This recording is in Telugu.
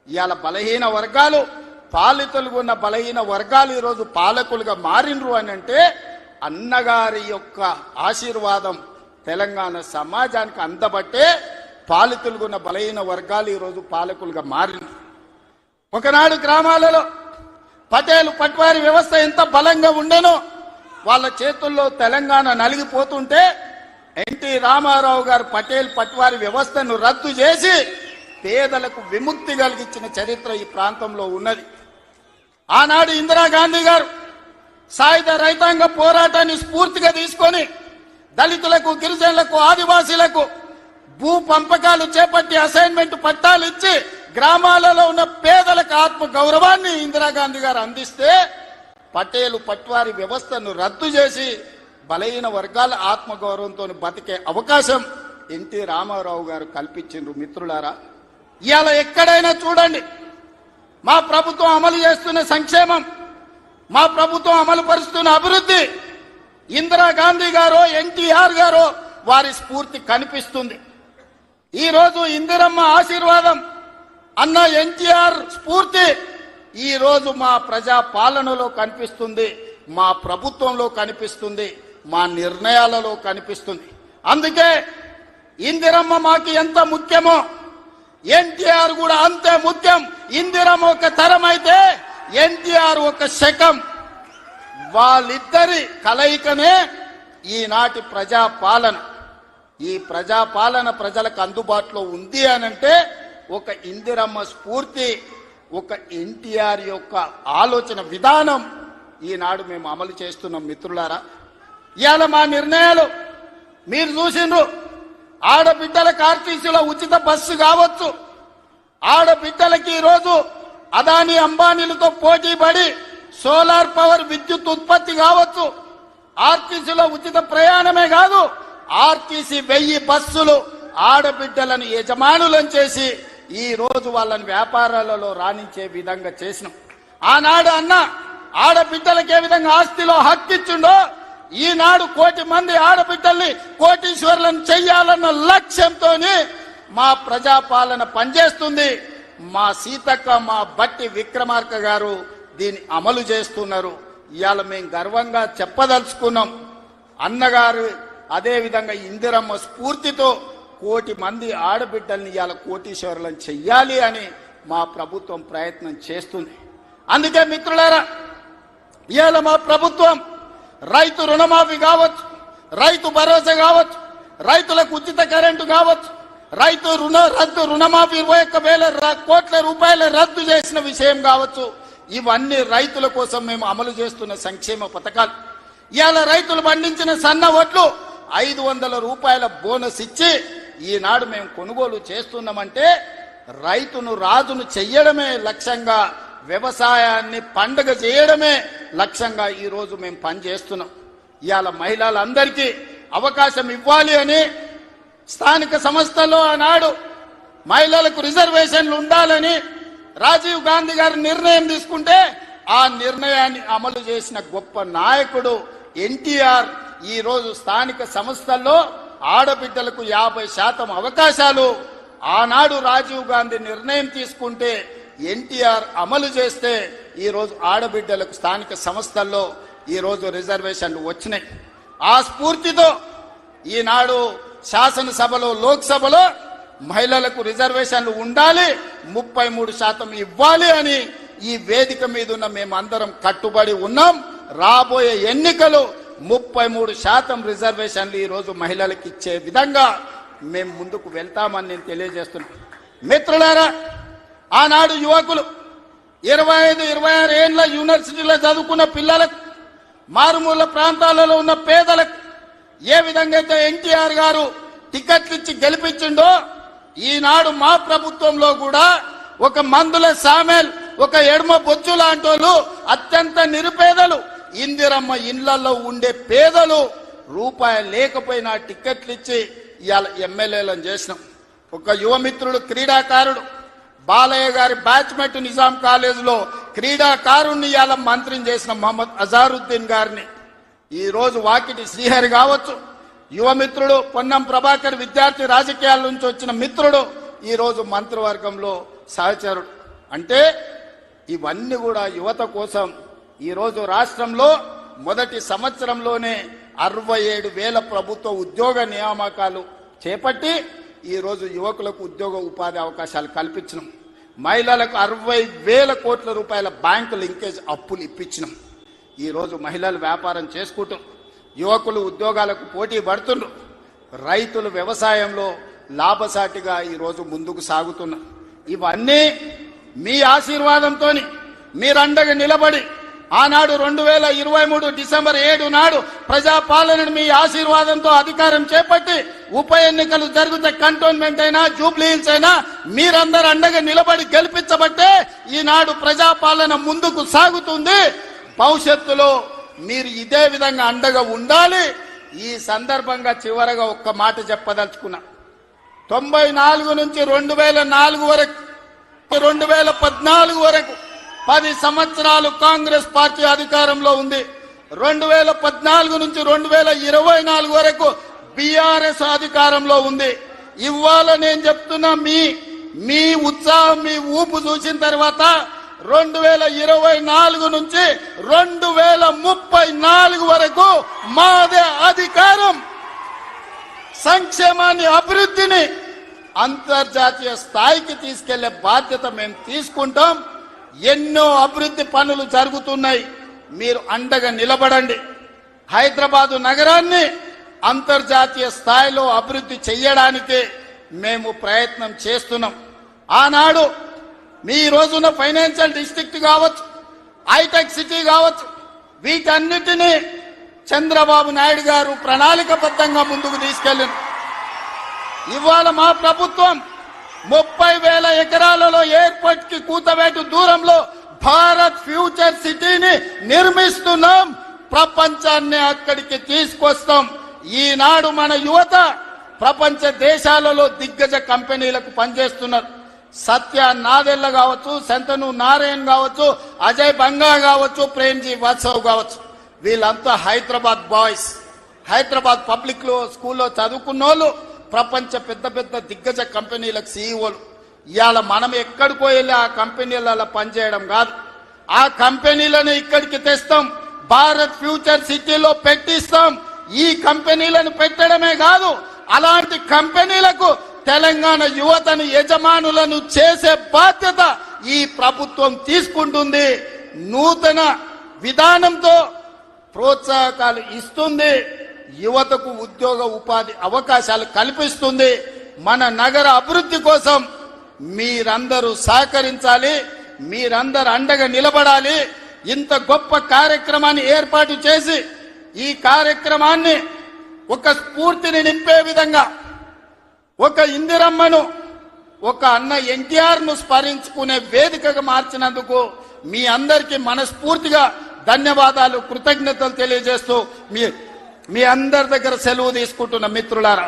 ఇవాళ బలహీన వర్గాలు, పాలితులుగా ఉన్న బలహీన వర్గాలు ఈరోజు పాలకులుగా మారినరు అని అంటే అన్నగారి యొక్క ఆశీర్వాదం తెలంగాణ సమాజానికి అందబట్టే పాలితులుగా ఉన్న బలహీన వర్గాలు ఈరోజు పాలకులుగా మారినరు. ఒకనాడు గ్రామాలలో పటేలు పట్వారి వ్యవస్థ ఎంత బలంగా ఉండేనో వాళ్ళ చేతుల్లో తెలంగాణ నలిగిపోతుంటే ఎన్టీ రామారావు గారు పటేల్ పట్వారి వ్యవస్థను రద్దు చేసి పేదలకు విముక్తి కలిగించిన చరిత్ర ఈ ప్రాంతంలో ఉన్నది. ఆనాడు ఇందిరాగాంధీ గారు సాయుధ రైతాంగ పోరాటాన్ని స్ఫూర్తిగా తీసుకొని దళితులకు, గిరిజనులకు, ఆదివాసీలకు భూ పంపకాలు చేపట్టి అసైన్మెంట్ పట్టాలు ఇచ్చి గ్రామాలలో ఉన్న పేదలకు ఆత్మ గౌరవాన్ని ఇందిరాగాంధీ గారు అందిస్తే పటేలు పట్వారి వ్యవస్థను రద్దు చేసి బలహీన వర్గాల ఆత్మగౌరవంతో బతికే అవకాశం ఎన్టీ రామారావు గారు కల్పించిండ్రు. మిత్రులారా, ఇవాళ ఎక్కడైనా చూడండి మా ప్రభుత్వం అమలు చేస్తున్న సంక్షేమం, మా ప్రభుత్వం అమలు పరుస్తున్న అభివృద్ధి ఇందిరాగాంధీ గారో ఎన్టీఆర్ గారో వారి స్ఫూర్తి కనిపిస్తుంది. ఈరోజు ఇందిరమ్మ ఆశీర్వాదం అన్న ఎన్టీఆర్ స్ఫూర్తి ఈరోజు మా ప్రజా పాలనలో కనిపిస్తుంది, మా ప్రభుత్వంలో కనిపిస్తుంది, మా నిర్ణయాలలో కనిపిస్తుంది. అందుకే ఇందిరమ్మ మాకు ఎంత ముఖ్యమో ఎన్టీఆర్ కూడా అంతే ముఖ్యం. ఇందిరమ్మ ఒక తరం అయితే ఎన్టీఆర్ ఒక శకం. వాళ్ళిద్దరి కలయికనే ఈనాటి ప్రజాపాలన. ఈ ప్రజాపాలన ప్రజలకు అందుబాటులో ఉంది అనంటే ఒక ఇందిరమ్మ స్ఫూర్తి, ఒక ఎన్టీఆర్ యొక్క ఆలోచన విధానం ఈనాడు మేము అమలు చేస్తున్నాం. మిత్రులారా, ఇవాళ మా నిర్ణయాలు మీరు చూసిండ్రు. ఆడబిడ్డలకు ఆర్టీసీలో ఉచిత బస్సు కావచ్చు, ఆడబిడ్డలకి ఈరోజు అదానీ అంబానీలతో పోటీ పడి సోలార్ పవర్ విద్యుత్ ఉత్పత్తి కావచ్చు, ఆర్టీసీలో ఉచిత ప్రయాణమే కాదు, ఆర్టీసీ 1000 బస్సులు ఆడబిడ్డలను యజమానులను చేసి ఈ రోజు వాళ్ళని వ్యాపారాలలో రాణించే విధంగా చేసినాం. ఆనాడు అన్న ఆడబిడ్డలకు ఏ విధంగా ఆస్తిలో హక్కిచ్చిండో ఈనాడు 1 కోటి మంది ఆడబిడ్డల్ని కోటీశ్వరులను చెయ్యాలన్న లక్ష్యంతో మా ప్రజాపాలన పనిచేస్తుంది. మా సీతక్క, మా బట్టి విక్రమార్క గారు దీన్ని అమలు చేస్తున్నారు. ఇవాళ మేము గర్వంగా చెప్పదలుచుకున్నాం, అన్నగారు అదేవిధంగా ఇందిరమ్మ స్ఫూర్తితో 1 కోటి మంది ఆడబిడ్డల్ని ఇవాళ కోటీశ్వరులను చెయ్యాలి అని మా ప్రభుత్వం ప్రయత్నం చేస్తుంది. అందుకే మిత్రులారా, ఇవాళ మా ప్రభుత్వం రైతు రుణమాఫీ కావచ్చు, రైతు భరోసా కావచ్చు, రైతులకు ఉచిత కరెంటు కావచ్చు, రైతు రుణమాఫీ 21,000 కోట్ల రూపాయల రద్దు చేసిన విషయం కావచ్చు, ఇవన్నీ రైతుల కోసం మేము అమలు చేస్తున్న సంక్షేమ పథకాలు. ఇవాళ రైతులు పండించిన సన్న వడ్లు 500 రూపాయల బోనస్ ఇచ్చి ఈనాడు మేము కొనుగోలు చేస్తున్నామంటే రైతును రాజును చెయ్యడమే లక్ష్యంగా, వ్యవసాయాన్ని పండుగ చేయడమే లక్ష్యంగా ఈరోజు మేము పనిచేస్తున్నాం. ఇవాళ మహిళలందరికీ అవకాశం ఇవ్వాలి అని స్థానిక సంస్థల్లో ఆనాడు మహిళలకు రిజర్వేషన్లు ఉండాలని రాజీవ్ గాంధీ గారు నిర్ణయం తీసుకుంటే ఆ నిర్ణయాన్ని అమలు చేసిన గొప్ప నాయకుడు ఎన్టీఆర్. ఈ రోజు స్థానిక సంస్థల్లో ఆడబిడ్డలకు 50% అవకాశాలు ఆనాడు రాజీవ్ గాంధీ నిర్ణయం తీసుకుంటే ఎన్టీఆర్ అమలు చేస్తే ఈ రోజు ఆడబిడ్డలకు స్థానిక సంస్థల్లో ఈ రోజు రిజర్వేషన్లు వచ్చినాయి. ఆ స్ఫూర్తితో ఈనాడు శాసనసభలో, లోక్సభలో మహిళలకు రిజర్వేషన్లు ఉండాలి, 33% ఇవ్వాలి అని ఈ వేదిక మీద ఉన్న మేమందరం కట్టుబడి ఉన్నాం. రాబోయే ఎన్నికలు 33% రిజర్వేషన్లు ఈ రోజు మహిళలకు ఇచ్చే విధంగా మేము ముందుకు వెళ్తామని నేను తెలియజేస్తున్నాను. మిత్రులారా, ఆనాడు యువకులు 25-26 ఏళ్ల యూనివర్సిటీలో చదువుకున్న పిల్లలకు, మారుమూల ప్రాంతాలలో ఉన్న పేదలకు ఏ విధంగా అయితే ఎన్టీఆర్ గారు టికెట్లు ఇచ్చి గెలిపించిండో ఈనాడు మా ప్రభుత్వంలో కూడా ఒక మందుల సామెల్, ఒక ఎడమ బొచ్చు లాంటి వాళ్ళు, అత్యంత నిరుపేదలు, ఇందిరమ్మ ఇండ్లలో ఉండే పేదలు రూపాయి లేకపోయినా టికెట్లు ఇచ్చి ఇవాళ ఎమ్మెల్యేలను చేసినాం. ఒక యువమిత్రుడు, క్రీడాకారుడు బాలయ్య గారి బ్యాచ్మెట్ నిజాం కాలేజీలో క్రీడాకారుణ్ణి ఇవాళ మంత్రిని చేసిన మహమ్మద్ అజారుద్దీన్ గారిని, ఈ రోజు వాకిటి శ్రీహరి కావచ్చు, యువమిత్రుడు పొన్నం ప్రభాకర్ విద్యార్థి రాజకీయాల నుంచి వచ్చిన మిత్రుడు ఈ రోజు మంత్రివర్గంలో సహచరుడు. అంటే ఇవన్నీ కూడా యువత కోసం ఈరోజు ఇవన్నీ కూడా యువత కోసం ఈరోజు రాష్ట్రంలో మొదటి సంవత్సరంలోనే 67,000 ప్రభుత్వ ఉద్యోగ నియామకాలు చేపట్టి ఈరోజు యువకులకు ఉద్యోగ ఉపాధి అవకాశాలు కల్పించినాం. మహిళలకు 60,000 కోట్ల రూపాయల బ్యాంకు లింకేజ్ అప్పులు ఇప్పించినాం. ఈరోజు మహిళలు వ్యాపారం చేసుకుంటూ యువకులు ఉద్యోగాలకు పోటీ పడుతుండ్రు. రైతులు వ్యవసాయంలో లాభసాటిగా ఈరోజు ముందుకు సాగుతున్నారు. ఇవన్నీ మీ ఆశీర్వాదంతో మీరండగా నిలబడి ఆనాడు 2023 డిసెంబర్ 7 నాడు ప్రజాపాలనను మీ ఆశీర్వాదంతో అధికారం చేపట్టి ఉప ఎన్నికలు జరిగితే కంటోన్మెంట్ అయినా జూబ్లీ హిల్స్ అయినా మీరందరూ అండగా నిలబడి గెలిపించబట్టే ఈనాడు ప్రజాపాలన ముందుకు సాగుతుంది. భవిష్యత్తులో మీరు ఇదే విధంగా అండగా ఉండాలి. ఈ సందర్భంగా చివరగా ఒక్క మాట చెప్పదలుచుకున్నా. 94 నుంచి 2004 వరకు 2014 వరకు 10 సంవత్సరాలు కాంగ్రెస్ పార్టీ అధికారంలో ఉంది. 2014 నుంచి 2024 వరకు బీఆర్ఎస్ అధికారంలో ఉంది. ఇవాళ నేను చెప్తున్నా మీ ఉత్సాహం మీ ఊపు చూసిన తర్వాత 2024 నుంచి 2034 వరకు మాదే అధికారం. సంక్షేమాన్ని అభివృద్ధిని అంతర్జాతీయ స్థాయికి తీసుకెళ్లే బాధ్యత మేము తీసుకుంటాం. ఎన్నో అభివృద్ధి పనులు జరుగుతున్నాయి. మీరు అండగా నిలబడండి. హైదరాబాదు నగరాన్ని అంతర్జాతీయ స్థాయిలో అభివృద్ధి చేయడానికి మేము ప్రయత్నం చేస్తున్నాం. ఆనాడు మీ రోజున ఫైనాన్షియల్ డిస్ట్రిక్ట్ కావచ్చు, హైటెక్ సిటీ కావచ్చు, వీటన్నిటినీ చంద్రబాబు నాయుడు గారు ప్రణాళికబద్ధంగా ముందుకు తీసుకెళ్ళింది. ఇవాళ మా ప్రభుత్వం 30,000 ఎకరాలలో ఎయిర్పోర్ట్ కి కూతవేటు దూరంలో భారత్ ఫ్యూచర్ సిటీని నిర్మిస్తున్నాం. ప్రపంచాన్ని అక్కడికి తీసుకొస్తాం. ఈనాడు మన యువత ప్రపంచ దేశాలలో దిగ్గజ కంపెనీలకు పనిచేస్తున్నారు. సత్య నాదెల్ల కావచ్చు, శంతను నారాయణ్ కావచ్చు, అజయ్ బంగా కావచ్చు, ప్రేమ్జీ వాత్సవ్ కావచ్చు, వీళ్ళంతా హైదరాబాద్ బాయ్స్. హైదరాబాద్ పబ్లిక్ స్కూల్లో చదువుకున్న వాళ్ళు ప్రపంచ పెద్ద పెద్ద దిగ్గజ కంపెనీలకు సీఈఓలు. ఇవాళ మనం ఎక్కడికో వెళ్ళి ఆ కంపెనీలలో పనిచేయడం కాదు, ఆ కంపెనీలను ఇక్కడికి తెస్తాం. భారత్ ఫ్యూచర్ సిటీలో పెట్టిస్తాం. ఈ కంపెనీలను పెట్టడమే కాదు, అలాంటి కంపెనీలకు తెలంగాణ యువతను యజమానులను చేసే బాధ్యత ఈ ప్రభుత్వం తీసుకుంటుంది. నూతన విధానంతో ప్రోత్సాహకాలు ఇస్తుంది. యువతకు ఉద్యోగ ఉపాధి అవకాశాలు కల్పిస్తుంది. మన నగర అభివృద్ధి కోసం మీరందరూ సహకరించాలి. మీరందరూ అండగా నిలబడాలి. ఇంత గొప్ప కార్యక్రమాన్ని ఏర్పాటు చేసి ఈ కార్యక్రమాన్ని ఒక స్ఫూర్తిని నింపే విధంగా ఒక ఇందిరమ్మను, ఒక అన్న ఎన్టీఆర్ ను స్మరించుకునే వేదికగా మార్చినందుకు మీ అందరికీ మనస్ఫూర్తిగా ధన్యవాదాలు, కృతజ్ఞతలు తెలియజేస్తూ మీ అందరి దగ్గర సెలవు తీసుకుంటున్న మిత్రులారా.